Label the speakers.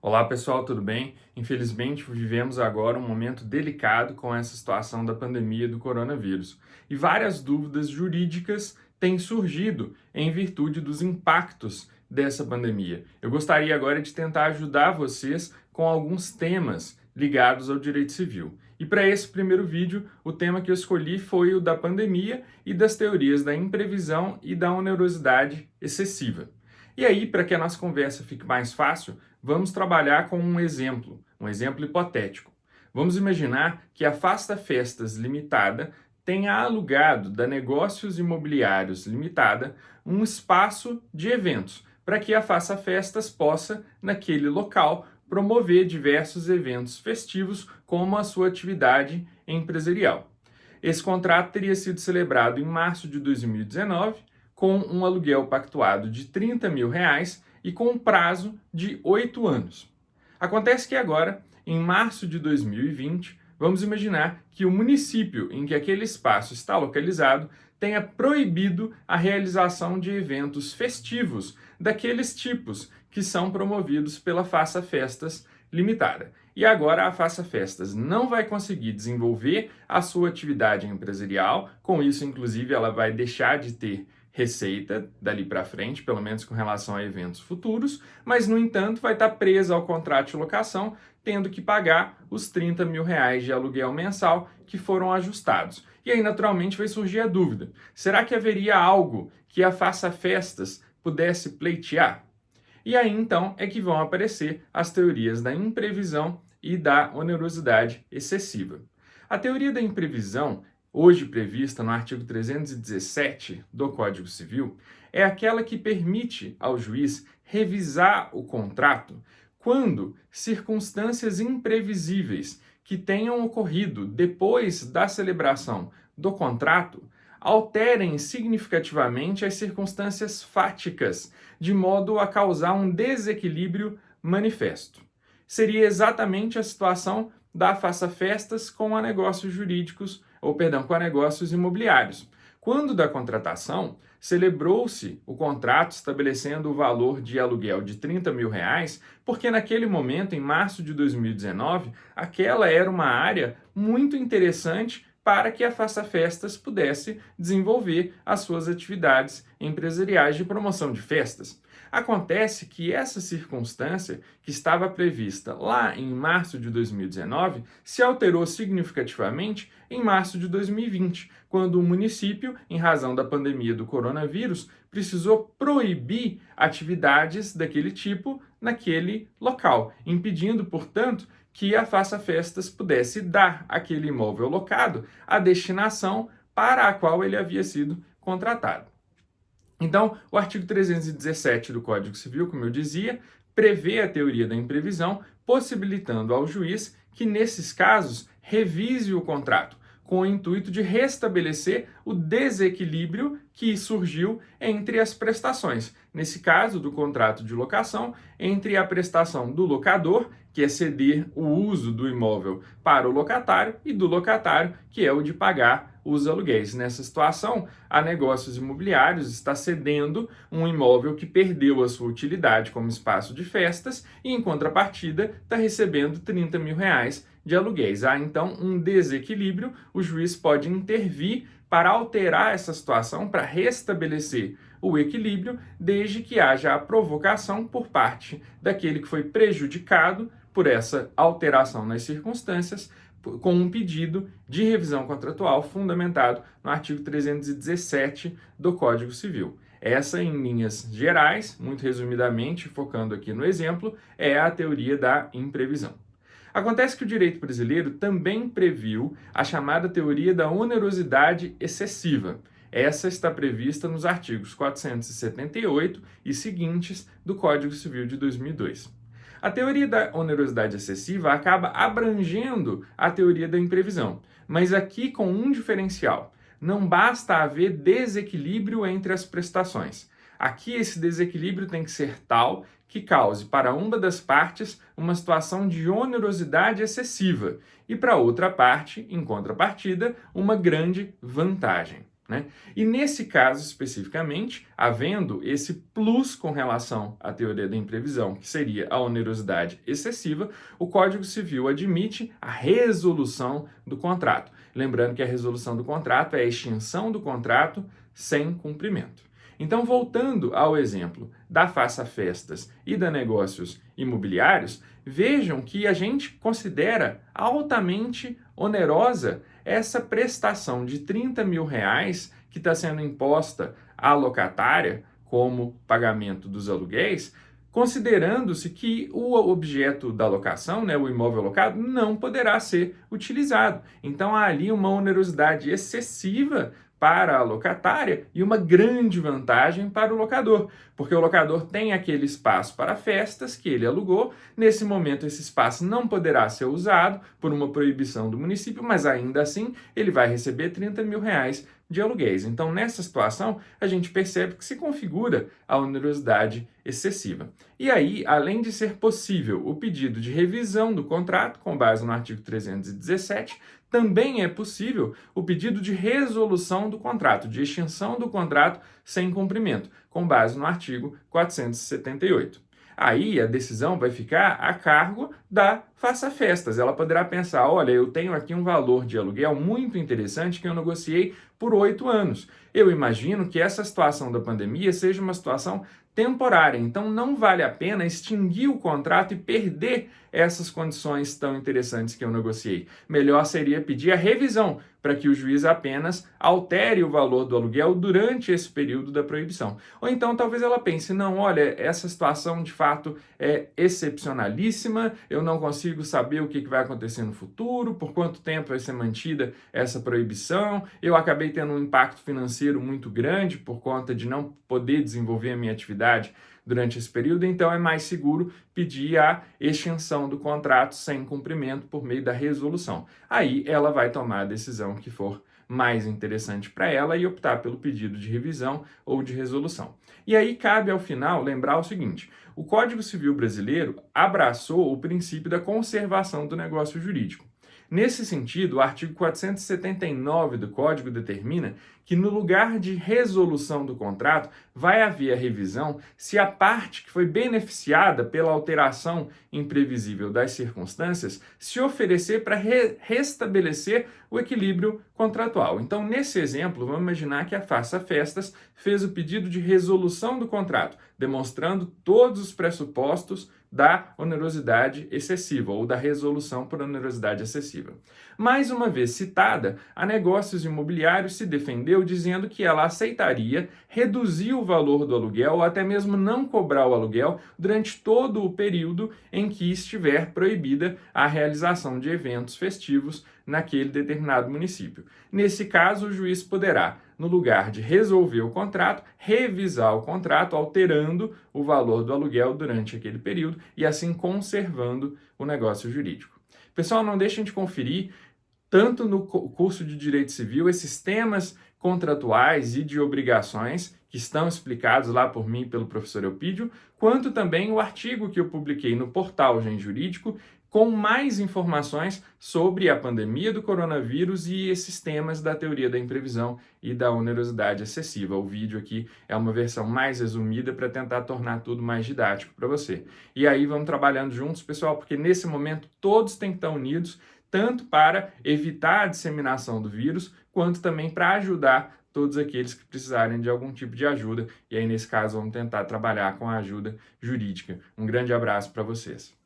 Speaker 1: Olá pessoal, tudo bem? Infelizmente vivemos agora um momento delicado com essa situação da pandemia do coronavírus e várias dúvidas jurídicas têm surgido em virtude dos impactos dessa pandemia. Eu gostaria agora de tentar ajudar vocês com alguns temas ligados ao direito civil. E para esse primeiro vídeo, o tema que eu escolhi foi o da pandemia e das teorias da imprevisão e da onerosidade excessiva. E aí, para que a nossa conversa fique mais fácil, vamos trabalhar com um exemplo hipotético. Vamos imaginar que a Fasta Festas Limitada tenha alugado da Negócios Imobiliários Limitada um espaço de eventos para que a Faça Festas possa, naquele local, promover diversos eventos festivos como a sua atividade empresarial. Esse contrato teria sido celebrado em março de 2019 com um aluguel pactuado de R$ 30.000 e com um prazo de 8 anos. Acontece que agora, em março de 2020, vamos imaginar que o município em que aquele espaço está localizado tenha proibido a realização de eventos festivos daqueles tipos que são promovidos pela Faça Festas Limitada. E agora a Faça Festas não vai conseguir desenvolver a sua atividade empresarial, com isso, inclusive, ela vai deixar de ter receita dali para frente, pelo menos com relação a eventos futuros, mas, no entanto, vai estar presa ao contrato de locação, tendo que pagar os R$ 30.000 de aluguel mensal que foram ajustados. E aí, naturalmente, vai surgir a dúvida: será que haveria algo que a Faça Festas pudesse pleitear? E aí, então, é que vão aparecer as teorias da imprevisão e da onerosidade excessiva. A teoria da imprevisão, hoje prevista no artigo 317 do Código Civil, é aquela que permite ao juiz revisar o contrato quando circunstâncias imprevisíveis que tenham ocorrido depois da celebração do contrato alterem significativamente as circunstâncias fáticas, de modo a causar um desequilíbrio manifesto. Seria exatamente a situação da Faça Festas com a negócios jurídicos, com a negócios imobiliários. Quando da contratação, celebrou-se o contrato estabelecendo o valor de aluguel de R$ 30.000, porque naquele momento, em março de 2019, aquela era uma área muito interessante para que a Faça Festas pudesse desenvolver as suas atividades empresariais de promoção de festas. Acontece que essa circunstância, que estava prevista lá em março de 2019, se alterou significativamente em março de 2020, quando o município, em razão da pandemia do coronavírus, precisou proibir atividades daquele tipo naquele local, impedindo, portanto, que a Faça Festas pudesse dar àquele imóvel locado a destinação para a qual ele havia sido contratado. Então, o artigo 317 do Código Civil, como eu dizia, prevê a teoria da imprevisão, possibilitando ao juiz que, nesses casos, revise o contrato, com o intuito de restabelecer o desequilíbrio que surgiu entre as prestações. Nesse caso, do contrato de locação, entre a prestação do locador, que é ceder o uso do imóvel para o locatário, e do locatário, que é o de pagar os aluguéis. Nessa situação, a Negócios Imobiliários está cedendo um imóvel que perdeu a sua utilidade como espaço de festas e, em contrapartida, está recebendo R$ 30.000 de aluguéis. Há, então, um desequilíbrio, o juiz pode intervir para alterar essa situação, para restabelecer o equilíbrio, desde que haja a provocação por parte daquele que foi prejudicado por essa alteração nas circunstâncias, com um pedido de revisão contratual fundamentado no artigo 317 do Código Civil. Essa, em linhas gerais, muito resumidamente, focando aqui no exemplo, é a teoria da imprevisão. Acontece que o direito brasileiro também previu a chamada teoria da onerosidade excessiva. Essa está prevista nos artigos 478 e seguintes do Código Civil de 2002. A teoria da onerosidade excessiva acaba abrangendo a teoria da imprevisão, mas aqui com um diferencial: não basta haver desequilíbrio entre as prestações. Aqui esse desequilíbrio tem que ser tal que cause para uma das partes uma situação de onerosidade excessiva e para outra parte, em contrapartida, uma grande vantagem. né? E nesse caso especificamente, havendo esse plus com relação à teoria da imprevisão, que seria a onerosidade excessiva, o Código Civil admite a resolução do contrato. Lembrando que a resolução do contrato é a extinção do contrato sem cumprimento. Então, voltando ao exemplo da Faça Festas e da Negócios Imobiliários, vejam que a gente considera altamente onerosa essa prestação de R$ 30 mil que está sendo imposta à locatária como pagamento dos aluguéis, considerando-se que o objeto da locação, né, o imóvel alocado, não poderá ser utilizado. Então há ali uma onerosidade excessiva para a locatária e uma grande vantagem para o locador, porque o locador tem aquele espaço para festas que ele alugou. Nesse momento, esse espaço não poderá ser usado por uma proibição do município, mas ainda assim ele vai receber R$ 30 mil de aluguéis. Então, nessa situação, a gente percebe que se configura a onerosidade excessiva. E aí, além de ser possível o pedido de revisão do contrato, com base no artigo 317, também é possível o pedido de resolução do contrato, de extinção do contrato sem cumprimento, com base no artigo 478. Aí a decisão vai ficar a cargo da Faça Festas. Ela poderá pensar, olha, eu tenho aqui um valor de aluguel muito interessante que eu negociei por 8 anos. Eu imagino que essa situação da pandemia seja uma situação temporária, então não vale a pena extinguir o contrato e perder essas condições tão interessantes que eu negociei. Melhor seria pedir a revisão para que o juiz apenas altere o valor do aluguel durante esse período da proibição. Ou então talvez ela pense, não, olha, essa situação de fato é excepcionalíssima, eu não consigo saber o que vai acontecer no futuro, por quanto tempo vai ser mantida essa proibição, eu acabei tendo um impacto financeiro muito grande por conta de não poder desenvolver a minha atividade durante esse período, então é mais seguro pedir a extinção do contrato sem cumprimento por meio da resolução. Aí ela vai tomar a decisão que for mais interessante para ela e optar pelo pedido de revisão ou de resolução. E aí cabe ao final lembrar o seguinte: o Código Civil brasileiro abraçou o princípio da conservação do negócio jurídico. Nesse sentido, o artigo 479 do Código determina que no lugar de resolução do contrato vai haver a revisão se a parte que foi beneficiada pela alteração imprevisível das circunstâncias se oferecer para restabelecer o equilíbrio contratual. Então, nesse exemplo, vamos imaginar que a Faça Festas fez o pedido de resolução do contrato, demonstrando todos os pressupostos da onerosidade excessiva ou da resolução por onerosidade excessiva. Mais uma vez citada, a Negócios Imobiliários se defendeu dizendo que ela aceitaria reduzir o valor do aluguel ou até mesmo não cobrar o aluguel durante todo o período em que estiver proibida a realização de eventos festivos naquele determinado município. Nesse caso, o juiz poderá, no lugar de resolver o contrato, revisar o contrato, alterando o valor do aluguel durante aquele período e assim conservando o negócio jurídico. Pessoal, não deixem de conferir, tanto no curso de Direito Civil, esses temas contratuais e de obrigações que estão explicados lá por mim e pelo professor Eupídio, quanto também o artigo que eu publiquei no portal Gen Jurídico, com mais informações sobre a pandemia do coronavírus e esses temas da teoria da imprevisão e da onerosidade excessiva. O vídeo aqui é uma versão mais resumida para tentar tornar tudo mais didático para você. E aí vamos trabalhando juntos, pessoal, porque nesse momento todos têm que estar unidos, tanto para evitar a disseminação do vírus, quanto também para ajudar todos aqueles que precisarem de algum tipo de ajuda. E aí, nesse caso, vamos tentar trabalhar com a ajuda jurídica. Um grande abraço para vocês.